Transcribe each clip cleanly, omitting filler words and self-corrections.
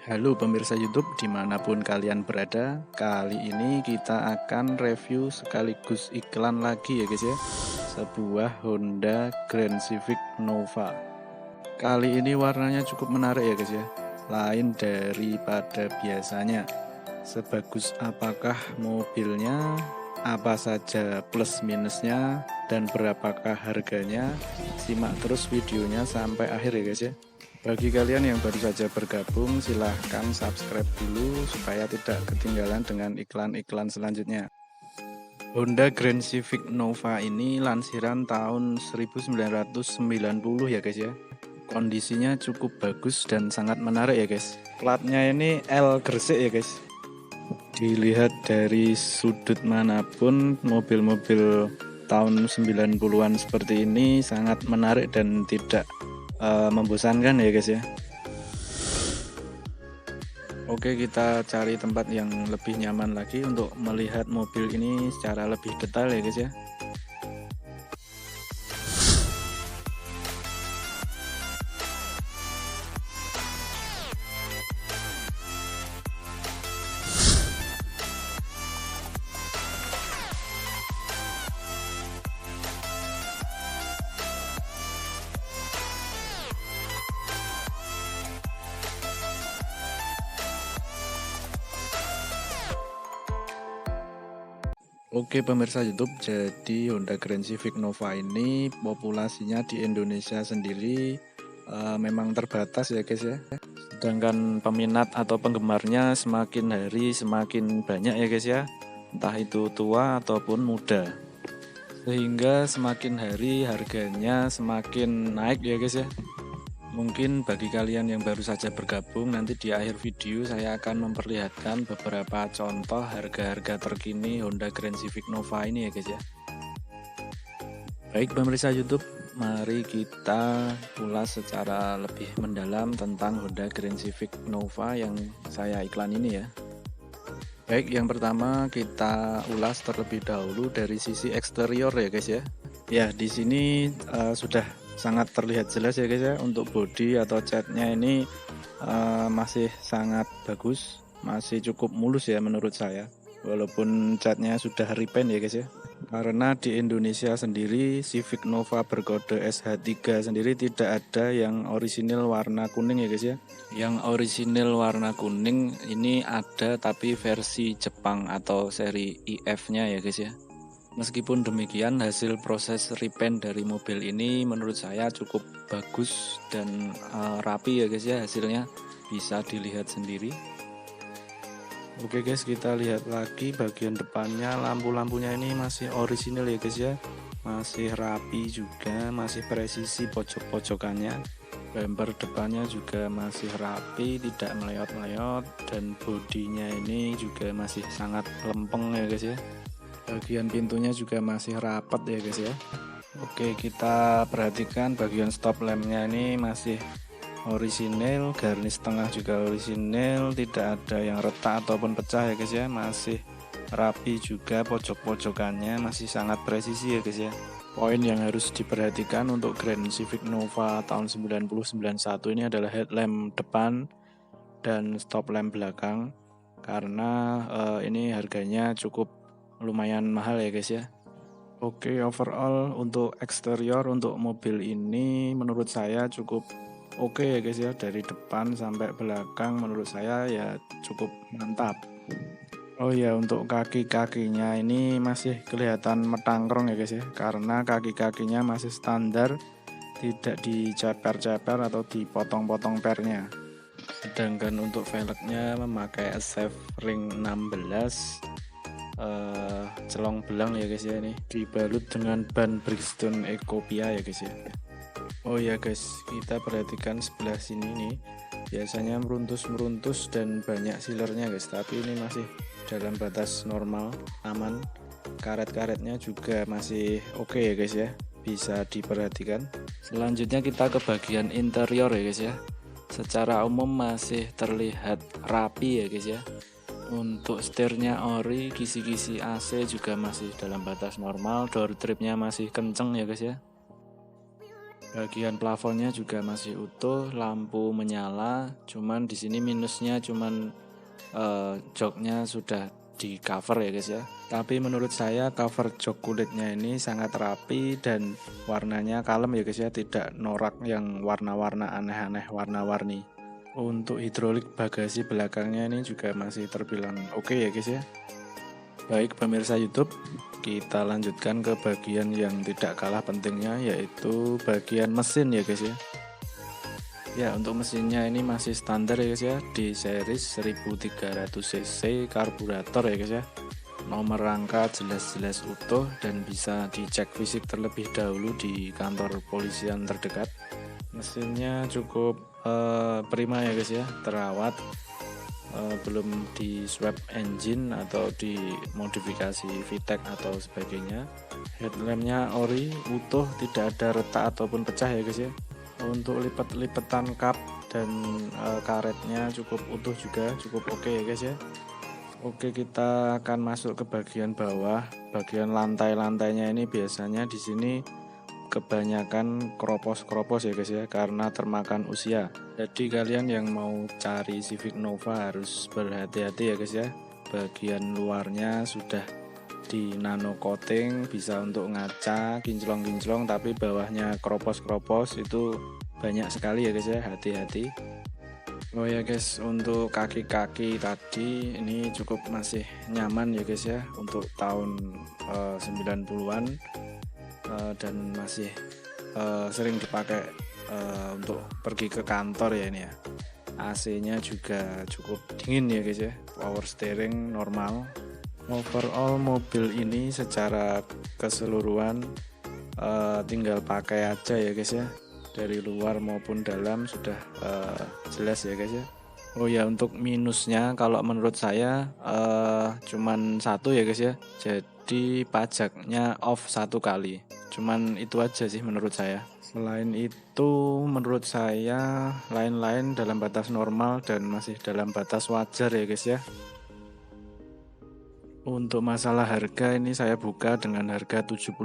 Halo pemirsa YouTube dimanapun kalian berada. Kali ini kita akan review sekaligus iklan lagi ya guys ya, sebuah Honda Grand Civic Nova. Kali ini warnanya cukup menarik ya guys ya, lain daripada biasanya. Sebagus apakah mobilnya, apa saja plus minusnya, dan berapakah harganya? Simak terus videonya sampai akhir ya guys ya. Bagi kalian yang baru saja bergabung, silahkan subscribe dulu supaya tidak ketinggalan dengan iklan-iklan selanjutnya. Honda Grand Civic Nova ini lansiran tahun 1990 ya guys ya. Kondisinya cukup bagus dan sangat menarik ya guys. Platnya ini L Gresik ya guys. Dilihat dari sudut manapun, mobil-mobil tahun 90-an seperti ini sangat menarik dan tidak membosankan ya guys ya. Oke, kita cari tempat yang lebih nyaman lagi untuk melihat mobil ini secara lebih detail ya guys ya. Oke pemirsa YouTube, jadi Honda Grand Civic Nova ini populasinya di Indonesia sendiri memang terbatas ya guys ya. Sedangkan peminat atau penggemarnya semakin hari semakin banyak ya guys ya, entah itu tua ataupun muda. Sehingga semakin hari harganya semakin naik ya guys ya. Mungkin bagi kalian yang baru saja bergabung, nanti di akhir video saya akan memperlihatkan beberapa contoh harga-harga terkini Honda Grand Civic Nova ini ya guys ya. Baik pemirsa YouTube, mari kita ulas secara lebih mendalam tentang Honda Grand Civic Nova yang saya iklan ini ya. Baik, yang pertama kita ulas terlebih dahulu dari sisi eksterior ya guys ya. Ya, di sini sudah sangat terlihat jelas ya guys ya, untuk bodi atau catnya ini masih sangat bagus, masih cukup mulus ya menurut saya, walaupun catnya sudah repaint ya guys ya. Karena di Indonesia sendiri Civic Nova berkode SH3 sendiri tidak ada yang orisinil warna kuning ya guys ya. Yang orisinil warna kuning ini ada tapi versi Jepang atau seri IF nya ya guys ya. Meskipun demikian, hasil proses repaint dari mobil ini menurut saya cukup bagus dan rapi ya guys ya, hasilnya bisa dilihat sendiri. Oke guys, kita lihat lagi bagian depannya, lampu-lampunya ini masih orisinil ya guys ya, masih rapi juga, masih presisi pojok-pojokannya. Bumper depannya juga masih rapi, tidak meleot-meleot, dan bodinya ini juga masih sangat lempeng ya guys ya. Bagian pintunya juga masih rapat ya guys ya. Oke, kita perhatikan bagian stop lampnya ini masih orisinil, garnish tengah juga orisinil, tidak ada yang retak ataupun pecah ya guys ya, masih rapi juga, pojok-pojokannya masih sangat presisi ya guys ya. Poin yang harus diperhatikan untuk Grand Civic Nova tahun 90-91 ini adalah headlamp depan dan stop lamp belakang, karena ini harganya cukup lumayan mahal ya guys ya. Oke, overall untuk eksterior untuk mobil ini menurut saya cukup oke ya guys ya, dari depan sampai belakang menurut saya ya cukup mantap. Oh ya, untuk kaki-kakinya ini masih kelihatan metangkrong ya guys ya, karena kaki-kakinya masih standar, tidak diceper-ceper atau dipotong-potong pernya. Sedangkan untuk velgnya memakai SF ring 16 celong belang ya guys ya, ini dibalut dengan ban Bridgestone Ecopia ya guys ya. Oh ya guys, kita perhatikan sebelah sini nih, biasanya meruntus dan banyak sealernya guys, tapi ini masih dalam batas normal, aman. Karet-karetnya juga masih oke ya guys ya, bisa diperhatikan. Selanjutnya kita ke bagian interior ya guys ya. Secara umum masih terlihat rapi ya guys ya. Untuk setirnya ori, kisi-kisi AC juga masih dalam batas normal, door tripnya masih kenceng ya guys ya. Bagian plafonnya juga masih utuh, lampu menyala, cuman di sini minusnya cuman joknya sudah di cover ya guys ya. Tapi menurut saya cover jok kulitnya ini sangat rapi dan warnanya kalem ya guys ya, tidak norak yang warna-warna aneh-aneh warna-warni. Untuk hidrolik bagasi belakangnya ini juga masih terbilang oke ya guys ya. Baik pemirsa YouTube, kita lanjutkan ke bagian yang tidak kalah pentingnya, yaitu bagian mesin ya guys ya. Ya, untuk mesinnya ini masih standar ya guys ya, di series 1300 cc karburator ya guys ya. Nomor rangka jelas-jelas utuh dan bisa dicek fisik terlebih dahulu di kantor polisian terdekat. Mesinnya cukup prima ya guys ya, terawat. Belum di swap engine atau dimodifikasi VTEC atau sebagainya. Headlampnya ori, utuh, tidak ada retak ataupun pecah ya guys ya. Untuk lipat-lipatan kap dan karetnya cukup utuh juga, cukup oke ya guys ya. Oke, kita akan masuk ke bagian bawah. Bagian lantai-lantainya ini biasanya di sini kebanyakan keropos-keropos ya guys ya, karena termakan usia. Jadi kalian yang mau cari Civic Nova harus berhati-hati ya guys ya. Bagian luarnya sudah di nano coating, bisa untuk ngaca, kinclong-kinclong, tapi bawahnya keropos-keropos itu banyak sekali ya guys ya, hati-hati. Oh ya guys, untuk kaki-kaki tadi ini cukup masih nyaman ya guys ya, untuk tahun 90-an. Dan masih sering dipakai untuk pergi ke kantor ya ini ya. AC-nya juga cukup dingin ya guys ya. Power steering normal. Overall mobil ini secara keseluruhan tinggal pakai aja ya guys ya. Dari luar maupun dalam sudah jelas ya guys ya. Oh ya, untuk minusnya kalau menurut saya cuman satu ya guys ya. Jadi pajaknya off 1 kali. Cuman itu aja sih menurut saya. Selain itu menurut saya lain-lain dalam batas normal dan masih dalam batas wajar ya guys ya. Untuk masalah harga ini saya buka dengan harga 75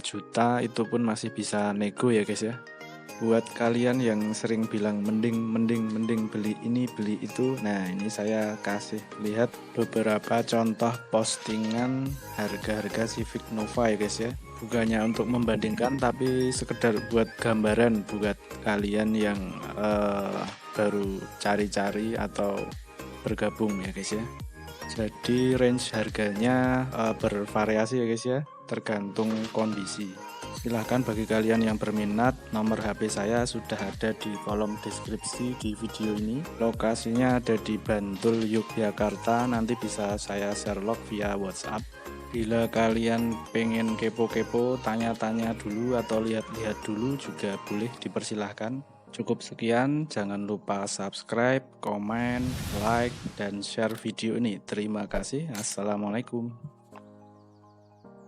juta, itu pun masih bisa nego ya guys ya. Buat kalian yang sering bilang mending beli ini beli itu, nah ini saya kasih lihat beberapa contoh postingan harga-harga Civic Nova ya guys ya. Bukannya untuk membandingkan tapi sekedar buat gambaran buat kalian yang baru cari-cari atau bergabung ya guys ya. Jadi range harganya bervariasi ya guys ya, tergantung kondisi. Silahkan bagi kalian yang berminat, nomor HP saya sudah ada di kolom deskripsi di video ini. Lokasinya ada di Bantul, Yogyakarta, nanti bisa saya share log via WhatsApp. Bila kalian pengen kepo-kepo, tanya-tanya dulu atau lihat-lihat dulu juga boleh, dipersilahkan. Cukup sekian, jangan lupa subscribe, komen, like, dan share video ini. Terima kasih. Assalamualaikum.